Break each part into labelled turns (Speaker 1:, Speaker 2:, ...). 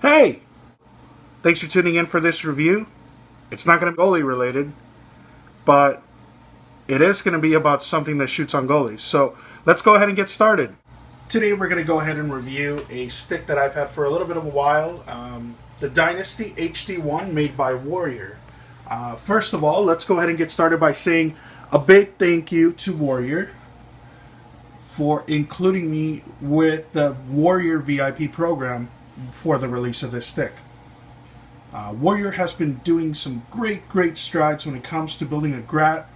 Speaker 1: Hey! Thanks for tuning in for this review. It's not going to be goalie related, but it is going to be about something that shoots on goalies. So let's go ahead and get started. Today we're going to go ahead and review a stick that I've had for a little bit of a while. The Dynasty HD1 made by Warrior. First of all, let's go ahead and get started by saying a big thank you to Warrior for including me with the Warrior VIP program for the release of this stick. Warrior has been doing some great strides when it comes to building a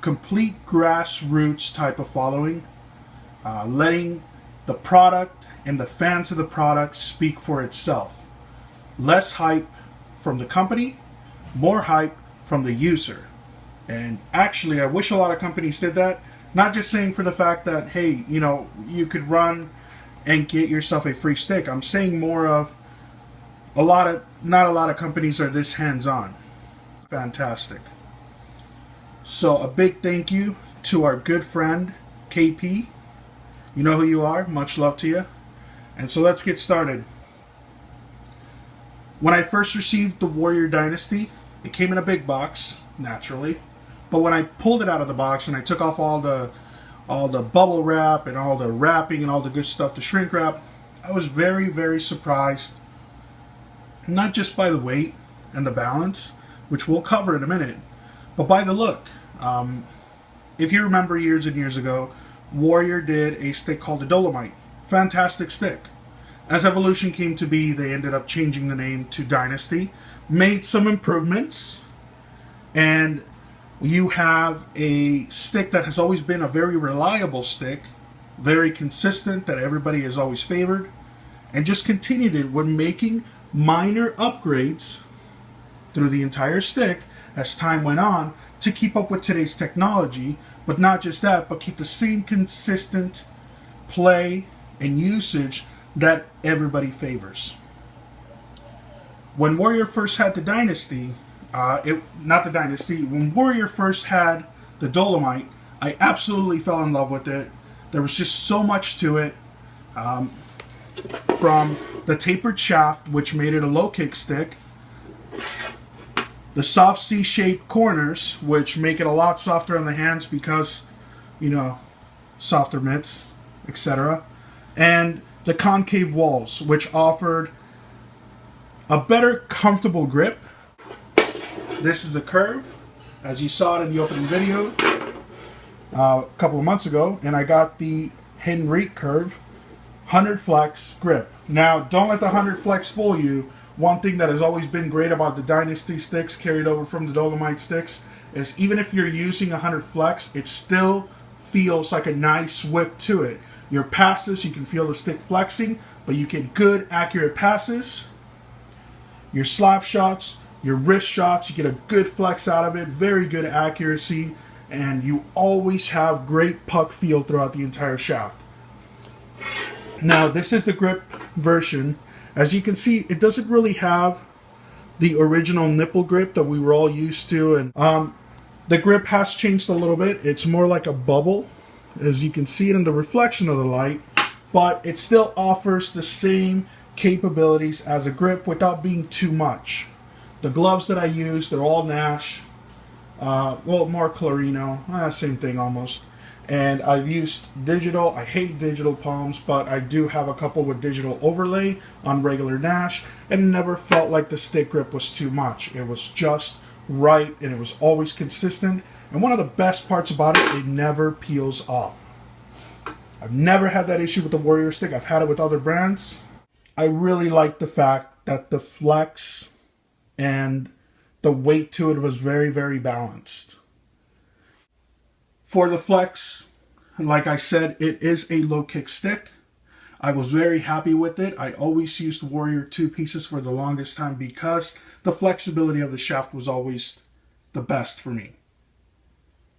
Speaker 1: complete grassroots type of following, letting the product and the fans of the product speak for itself. Less hype from the company, more hype from the user. And actually, I wish a lot of companies did that. Not just saying for the fact that, hey, you could run and get yourself a free stick. I'm saying more of not a lot of companies are this hands-on. Fantastic. So a big thank you to our good friend, KP. You know who you are. Much love to you. And so let's get started. When I first received the Warrior Dynasty, it came in a big box, naturally. But when I pulled it out of the box and I took off all the bubble wrap and all the wrapping and all the good stuff, the shrink wrap, I was very surprised. Not just by the weight and the balance, which we'll cover in a minute, but by the look. If you remember years and years ago, Warrior did a stick called the Dolomite. Fantastic stick. As Evolution came to be, they ended up changing the name to Dynasty, made some improvements, and you have a stick that has always been a very reliable stick, very consistent, that everybody has always favored, and just continued it when making minor upgrades through the entire stick as time went on to keep up with today's technology. But not just that, but keep the same consistent play and usage that everybody favors. When Warrior first had the Dynasty, when Warrior first had the Dolomite, I absolutely fell in love with it. There was just so much to it. From the tapered shaft, which made it a low kick stick, the soft C-shaped corners, which make it a lot softer on the hands because, softer mitts, etc., and the concave walls, which offered a better comfortable grip. This is a curve, as you saw it in the opening video a couple of months ago, and I got the Henrique curve 100 flex grip. Now, don't let the 100 flex fool you. One thing that has always been great about the Dynasty sticks carried over from the Dolomite sticks is even if you're using 100 flex, it still feels like a nice whip to it. Your passes, you can feel the stick flexing, but you get good, accurate passes. Your slap shots, your wrist shots, you get a good flex out of it, very good accuracy, and you always have great puck feel throughout the entire shaft. Now, this is the grip version. As you can see, it doesn't really have the original nipple grip that we were all used to, and the grip has changed a little bit. It's more like a bubble, as you can see it in the reflection of the light, but it still offers the same capabilities as a grip without being too much. The gloves that I use, they're all Nash, more Clarino, same thing almost. And I've used digital. I hate digital palms, but I do have a couple with digital overlay on regular Nash, and it never felt like the stick grip was too much. It was just right, and it was always consistent. And one of the best parts about it, it never peels off. I've never had that issue with the Warrior stick. I've had it with other brands. I really like the fact that the flex and the weight to it was very balanced. For the flex, like I said, it is a low kick stick. I was very happy with it. I always used Warrior 2 pieces for the longest time because the flexibility of the shaft was always the best for me.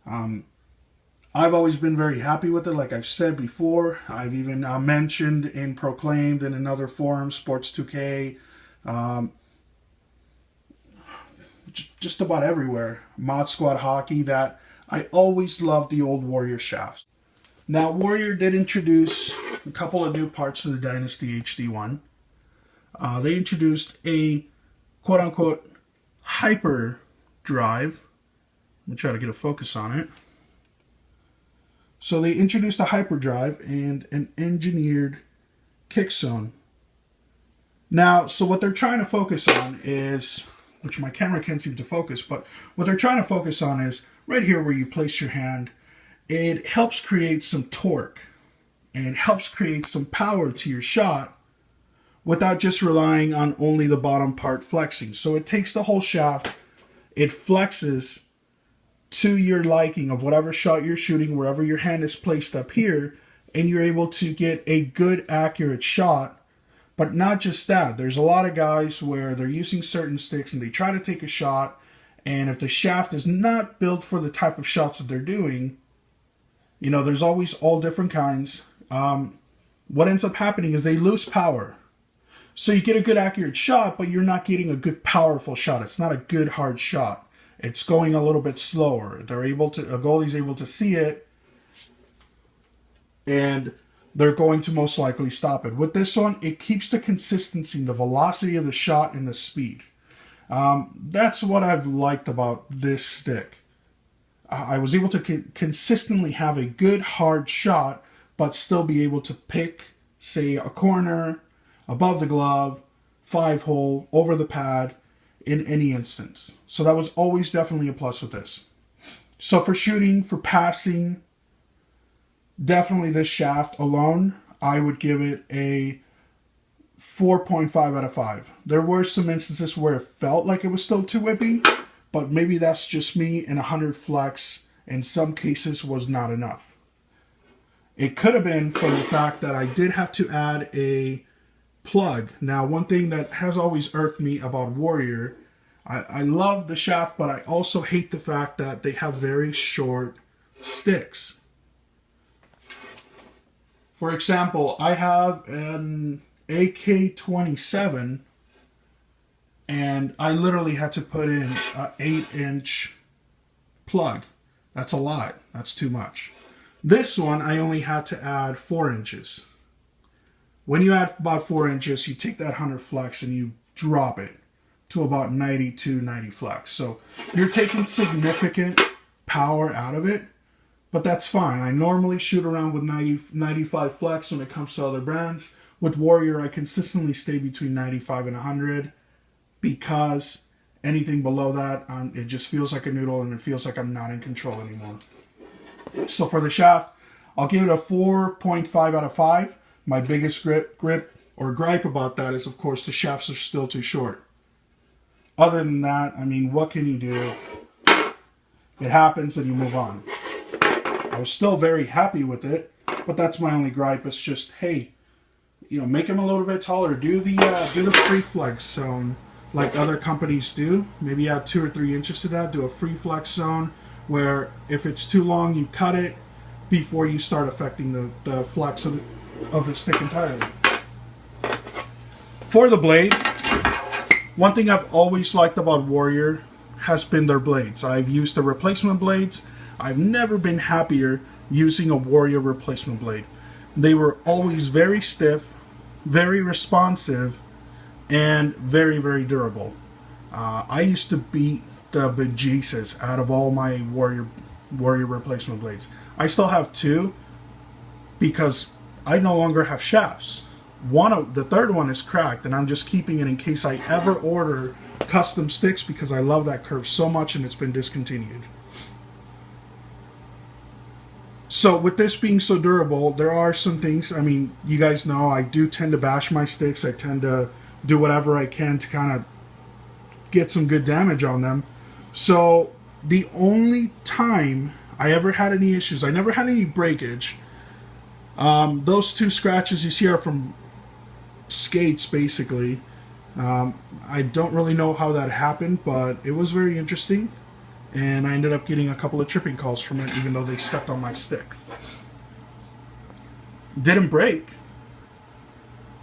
Speaker 1: I've always been very happy with it, like I've said before. I've even mentioned in Proclaimed and in other forums, Sports 2K, just about everywhere, Mod Squad Hockey, that I always loved the old Warrior shafts. Now, Warrior did introduce a couple of new parts to the Dynasty HD1. They introduced a quote-unquote hyper drive. Let me try to get a focus on it. So they introduced a hyperdrive and an engineered kick zone. Now, so what they're trying to focus on is, which my camera can't seem to focus, but what they're trying to focus on is right here where you place your hand. It helps create some torque and helps create some power to your shot without just relying on only the bottom part flexing. So it takes the whole shaft, it flexes to your liking of whatever shot you're shooting, wherever your hand is placed up here, and you're able to get a good, accurate shot. But not just that. There's a lot of guys where they're using certain sticks and they try to take a shot, and if the shaft is not built for the type of shots that they're doing, you know, there's always all different kinds. What ends up happening is they lose power. So you get a good, accurate shot, but you're not getting a good, powerful shot. It's not a good, hard shot. It's going a little bit slower. A goalie's able to see it, and they're going to most likely stop it. With this one, it keeps the consistency, the velocity of the shot, and the speed. That's what I've liked about this stick. I was able to consistently have a good, hard shot, but still be able to pick, say, a corner, above the glove, 5-hole, over the pad, in any instance. So that was always definitely a plus with this. So for shooting, for passing, definitely this shaft alone, I would give it a 4.5 out of 5. There were some instances where it felt like it was still too whippy, but maybe that's just me, and 100 flex in some cases was not enough. It could have been from the fact that I did have to add a plug. Now, one thing that has always irked me about Warrior, I love the shaft, but I also hate the fact that they have very short sticks. For example, I have an AK-27, and I literally had to put in an 8-inch plug. That's a lot. That's too much. This one, I only had to add 4 inches. When you add about 4 inches, you take that 100 flex and you drop it to about 92, 90 flex. So you're taking significant power out of it, but that's fine. I normally shoot around with 90, 95 flex when it comes to other brands. With Warrior, I consistently stay between 95 and 100 because anything below that, it just feels like a noodle and it feels like I'm not in control anymore. So for the shaft, I'll give it a 4.5 out of 5. My biggest gripe about that is, of course, the shafts are still too short. Other than that, I mean, what can you do? It happens and you move on. I was still very happy with it, but that's my only gripe. It's just, hey, you know, make them a little bit taller. Do the free flex zone like other companies do. Maybe add 2 or 3 inches to that. Do a free flex zone where if it's too long, you cut it before you start affecting the flex of the stick entirely. For the blade, one thing I've always liked about Warrior has been their blades. I've used the replacement blades. I've never been happier using a Warrior replacement blade. They were always very stiff, very responsive, and very, very durable. I used to beat the bejesus out of all my Warrior replacement blades. I still have 2 because I no longer have shafts. The third one is cracked, and I'm just keeping it in case I ever order custom sticks because I love that curve so much and it's been discontinued. So with this being so durable, there are some things, I mean, you guys know I do tend to bash my sticks. I tend to do whatever I can to kind of get some good damage on them. So the only time I ever had any issues, I never had any breakage. Those 2 scratches you see are from skates, basically. I don't really know how that happened, but it was very interesting. And I ended up getting a couple of tripping calls from it, even though they stepped on my stick. Didn't break.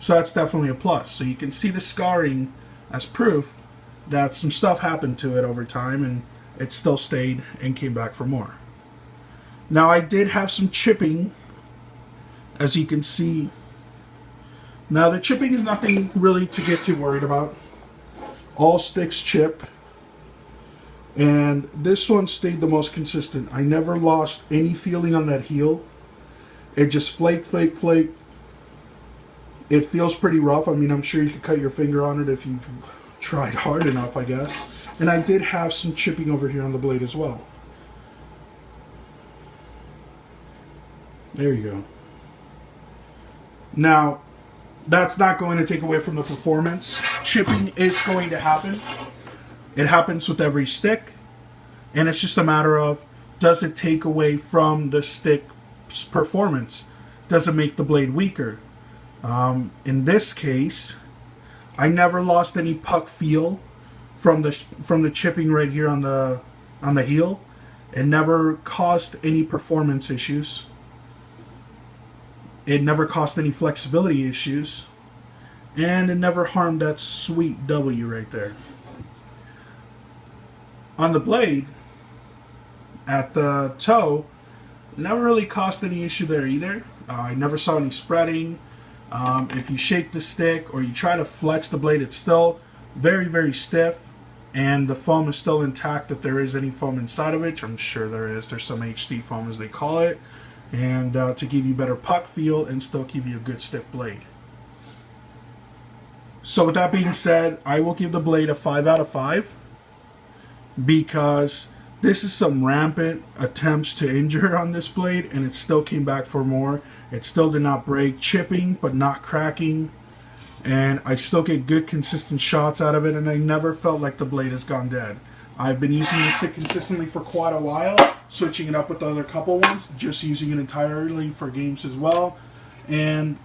Speaker 1: So that's definitely a plus. So you can see the scarring as proof that some stuff happened to it over time, and it still stayed and came back for more. Now I did have some chipping, as you can see Now the chipping is nothing really to get too worried about. All sticks chip. And this one stayed the most consistent. I never lost any feeling on that heel. It just flaked. It feels pretty rough. I mean, I'm sure you could cut your finger on it if you tried hard enough, I guess. And I did have some chipping over here on the blade as well. There you go. Now, that's not going to take away from the performance. Chipping is going to happen. It happens with every stick. And it's just a matter of, does it take away from the stick's performance? Does it make the blade weaker? In this case, I never lost any puck feel from the chipping right here on the heel. It never caused any performance issues. It never caused any flexibility issues. And it never harmed that sweet W right there. On the blade, at the toe, never really caused any issue there either. I never saw any spreading. If you shake the stick or you try to flex the blade, it's still very, very stiff. And the foam is still intact if there is any foam inside of it. I'm sure there is. There's some HD foam as they call it. And to give you better puck feel and still give you a good stiff blade. So with that being said, I will give the blade a 5 out of 5. Because this is some rampant attempts to injure on this blade, and it still came back for more. It still did not break, chipping but not cracking, and I still get good consistent shots out of it, and I never felt like the blade has gone dead. I've been using this stick consistently for quite a while, switching it up with the other couple ones, just using it entirely for games as well, and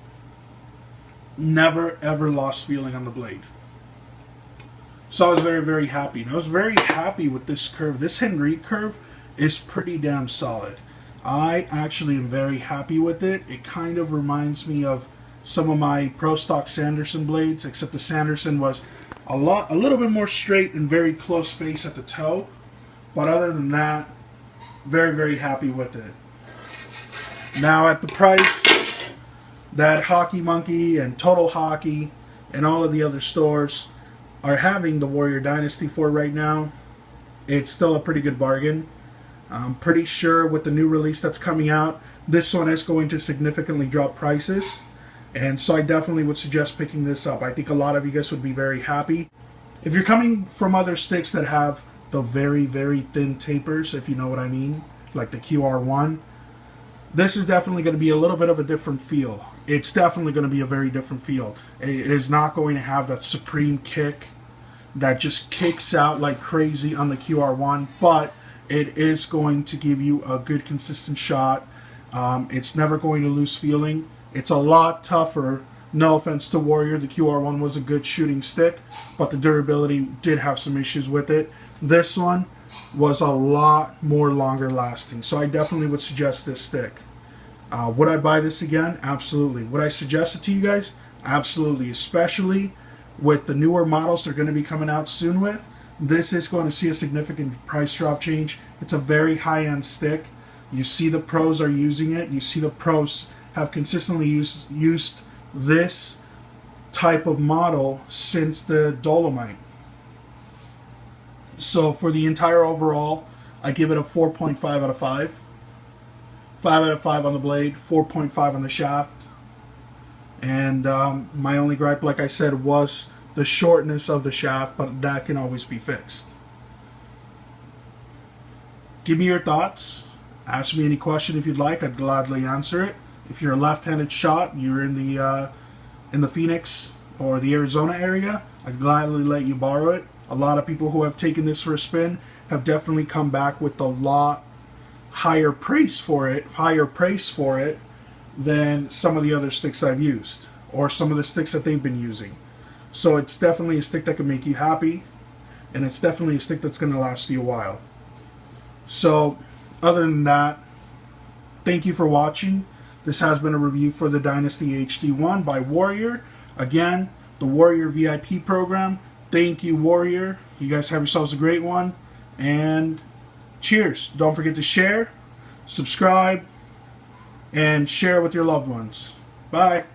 Speaker 1: never ever lost feeling on the blade. So I was very, very happy. And I was very happy with this curve. This Henry curve is pretty damn solid. I actually am very happy with it. It kind of reminds me of some of my Pro Stock Sanderson blades, except the Sanderson was a little bit more straight and very close face at the toe. But other than that, very, very happy with it. Now at the price that Hockey Monkey and Total Hockey and all of the other stores are having the Warrior Dynasty for right now, it's still a pretty good bargain. I'm pretty sure with the new release that's coming out, this one is going to significantly drop prices, and so I definitely would suggest picking this up. I think a lot of you guys would be very happy. If you're coming from other sticks that have the very, very thin tapers, if you know what I mean, like the QR1, this is definitely going to be a little bit of a different feel. It's definitely going to be a very different feel. It is not going to have that supreme kick that just kicks out like crazy on the QR1, but it is going to give you a good consistent shot. It's never going to lose feeling. It's a lot tougher. No offense to Warrior, the QR1 was a good shooting stick, but the durability did have some issues with it. This one was a lot more longer lasting, so I definitely would suggest this stick. Would I buy this again? Absolutely. Would I suggest it to you guys? Absolutely. Especially with the newer models they're going to be coming out soon with. This is going to see a significant price drop change. It's a very high-end stick. You see the pros are using it. You see the pros have consistently used this type of model since the Dolomite. So for the entire overall, I give it a 4.5 out of 5. 5 out of 5 on the blade, 4.5 on the shaft. And my only gripe, like I said, was the shortness of the shaft, but that can always be fixed. Give me your thoughts. Ask me any question if you'd like. I'd gladly answer it. If you're a left-handed shot, you're in the Phoenix or the Arizona area, I'd gladly let you borrow it. A lot of people who have taken this for a spin have definitely come back with a lot higher praise for it than some of the other sticks I've used, or some of the sticks that they've been using. So it's definitely a stick that can make you happy, and it's definitely a stick that's going to last you a while. So other than that, thank you for watching. This has been a review for the Dynasty HD1 by Warrior. Again, the Warrior VIP program. Thank you, Warrior. You guys have yourselves a great one, and cheers. Don't forget to share, subscribe, and share with your loved ones. Bye.